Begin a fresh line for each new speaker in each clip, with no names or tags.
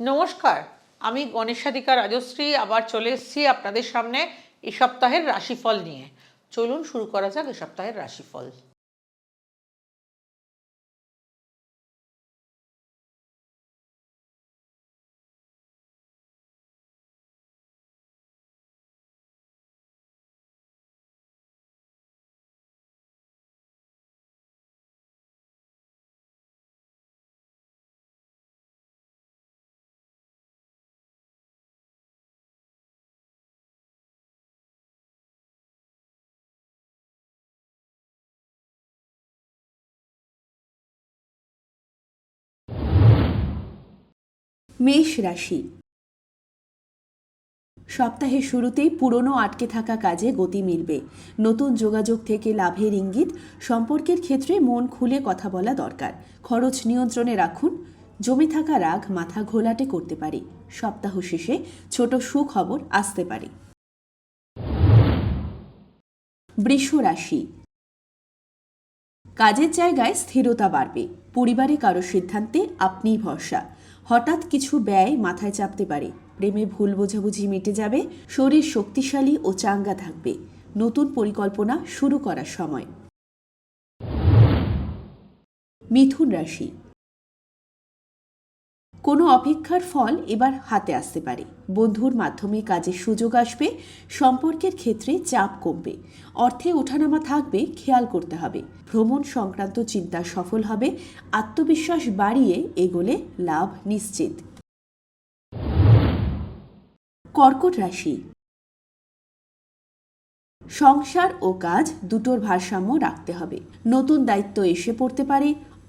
নমস্কার, আমি গণেশাধিকা রাজশ্রী আবার চলে এসেছি আপনাদের সামনে এই সপ্তাহের রাশিফল নিয়ে। চলুন শুরু করা যাক এই সপ্তাহের রাশিফল।
মেষ রাশি। সপ্তাহের শুরুতেই পুরনো আটকে থাকা কাজে গতি মিলবে। নতুন যোগাযোগ থেকে লাভের ইঙ্গিত। সম্পর্কের ক্ষেত্রে মন খুলে কথা বলা দরকার। খরচ নিয়ন্ত্রণে রাখুন। জমে থাকা রাগ মাথা ঘোলাটে করতে পারে। সপ্তাহ শেষে ছোট সুখবর আসতে পারে। বৃষ রাশি। কাজের জায়গায় স্থিরতা বাড়বে। পরিবারে কারো সিদ্ধান্তে আপনিই ভরসা। হঠাৎ কিছু ব্যয় মাথায় চাপতে পারে। প্রেমে ভুল বোঝাবুঝি মিটে যাবে। শরীর শক্তিশালী ও চাঙ্গা থাকবে। নতুন পরিকল্পনা শুরু করার সময়। মিথুন রাশি। কোনো অপেক্ষার ফল এবার হাতে আসতে পারে। বন্ধুর মাধ্যমে কাজের সুযোগ আসবে। সম্পর্কের ক্ষেত্রে চাপ কমবে। অর্থে ওঠানামা থাকবে, খেয়াল করতে হবে। ভ্রমণ সংক্রান্ত চিন্তা সফল হবে। আত্মবিশ্বাস বাড়িয়ে এগোলে লাভ নিশ্চিত। কর্কট রাশি। সংসার ও কাজ দুটোর ভারসাম্য রাখতে হবে। নতুন দায়িত্ব এসে পড়তে পারে।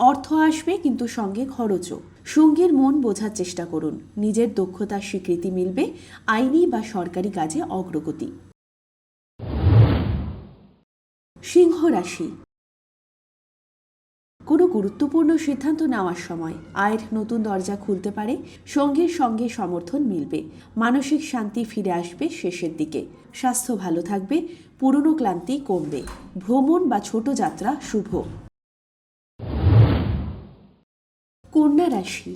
অর্থ আসবে, কিন্তু সঙ্গে খরচও। সঙ্গীর মন বোঝার চেষ্টা করুন। নিজের দক্ষতার স্বীকৃতি মিলবে। আইনি বা সরকারি কাজে অগ্রগতি। সিংহ রাশি। কোনো গুরুত্বপূর্ণ সিদ্ধান্ত নেওয়ার সময় আয়ের নতুন দরজা খুলতে পারে। সঙ্গীর সঙ্গে সমর্থন মিলবে। মানসিক শান্তি ফিরে আসবে শেষের দিকে। স্বাস্থ্য ভালো থাকবে। পুরনো ক্লান্তি কমবে। ভ্রমণ বা ছোট যাত্রা শুভ। কন্যা রাশি।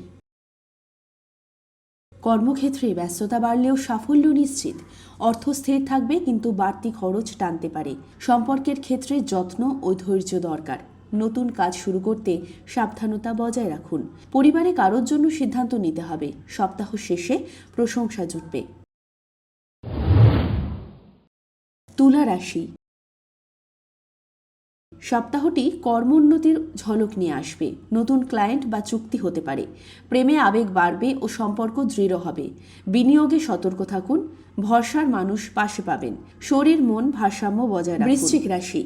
কর্মক্ষেত্রে ব্যস্ততা বাড়লেও সাফল্য নিশ্চিত। অর্থ স্থির থাকবে, কিন্তু বাড়তি খরচ টানতে পারে। সম্পর্কের ক্ষেত্রে যত্ন ও ধৈর্য দরকার। নতুন কাজ শুরু করতে সাবধানতা বজায় রাখুন। পরিবারে কারোর জন্য সিদ্ধান্ত নিতে হবে। সপ্তাহ শেষে প্রশংসা জুটবে। তুলা রাশি। সপ্তাহটি কর্মোন্নতির ঝলক নিয়ে আসবে। নতুন ক্লায়েন্ট বা চুক্তি হতে পারে। প্রেমে আবেগ বাড়বে ও সম্পর্ক দৃঢ় হবে। বিনিয়োগে সতর্ক থাকুন। ভরসার মানুষ পাশে পাবেন। শরীর মন ভারসাম্য বজায় রাখুন। বৃশ্চিক রাশি।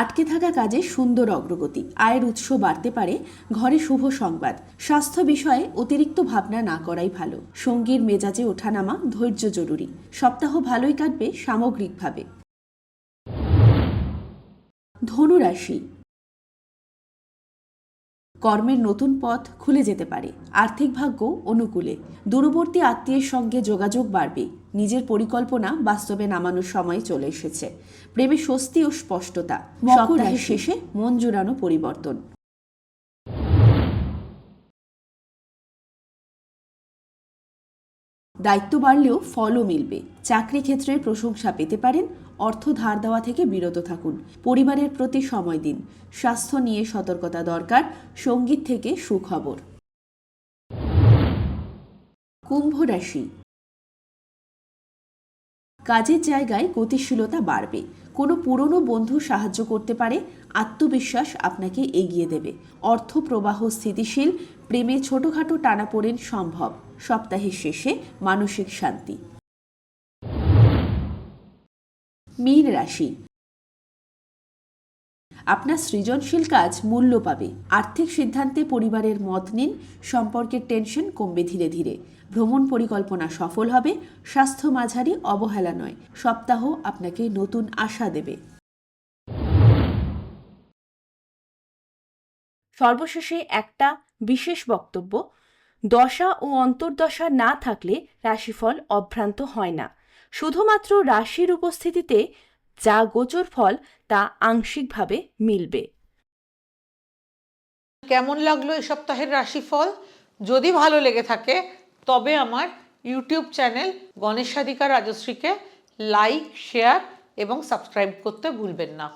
আটকে থাকা কাজে সুন্দর অগ্রগতি। আয়ের উৎস বাড়তে পারে। ঘরে শুভ সংবাদ। স্বাস্থ্য বিষয়ে অতিরিক্ত ভাবনা না করাই ভালো। সঙ্গীর মেজাজে ওঠানামা, ধৈর্য জরুরি। সপ্তাহ ভালোই কাটবে সামগ্রিকভাবে। ধনু রাশি। কর্মের নতুন পথ খুলে যেতে পারে। আর্থিক ভাগ্য অনুকূলে। দূরবর্তী আত্মীয়ের সঙ্গে যোগাযোগ বাড়বে। নিজের পরিকল্পনা বাস্তবে নামানোর সময় চলে এসেছে। প্রেমে স্বস্তি ও স্পষ্টতা। সপ্তাহের শেষে মন জুড়ানো পরিবর্তন। দায়িত্ব বাড়লেও ফলও মিলবে। চাকরি ক্ষেত্রে প্রশংসা পেতে পারেন। অর্থ ধার দেওয়া থেকে বিরত থাকুন। পরিবারের প্রতি সময় দিন। স্বাস্থ্য নিয়ে সতর্কতা দরকার। সঙ্গীত থেকে সুখবর। কুম্ভ রাশি। কাজের জায়গায় গতিশীলতা বাড়বে। কোনো পুরনো বন্ধু সাহায্য করতে পারে। আত্মবিশ্বাস আপনাকে এগিয়ে দেবে। অর্থ প্রবাহ স্থিতিশীল। প্রেমে ছোটখাটো টানাপোড়েন সম্ভব। সপ্তাহের শেষে মানসিক শান্তি। মীন রাশি। আপনার সৃজনশীল কাজ মূল্য পাবে। আর্থিক সিদ্ধান্তে পরিবারের মত নিন। সম্পর্কের টেনশন কমবে ধীরে ধীরে। ভ্রমণ পরিকল্পনা সফল হবে। স্বাস্থ্য মাঝারি, অবহেলা নয়। সপ্তাহ আপনাকে নতুন আশা দেবে।
সর্বশেষে একটা বিশেষ বক্তব্য: দশা ও অন্তর্দশা না থাকলে রাশিফল অভ্রান্ত হয় না। শুধুমাত্র রাশির উপস্থিতিতে যা গোচর ফল তা আংশিকভাবে মিলবে।
কেমন লাগলো এই সপ্তাহের রাশিফল? যদি ভালো লেগে থাকে তবে আমার ইউটিউব চ্যানেল গণেশ সাধিকা রাজশ্রীকে লাইক, শেয়ার এবং সাবস্ক্রাইব করতে ভুলবেন না।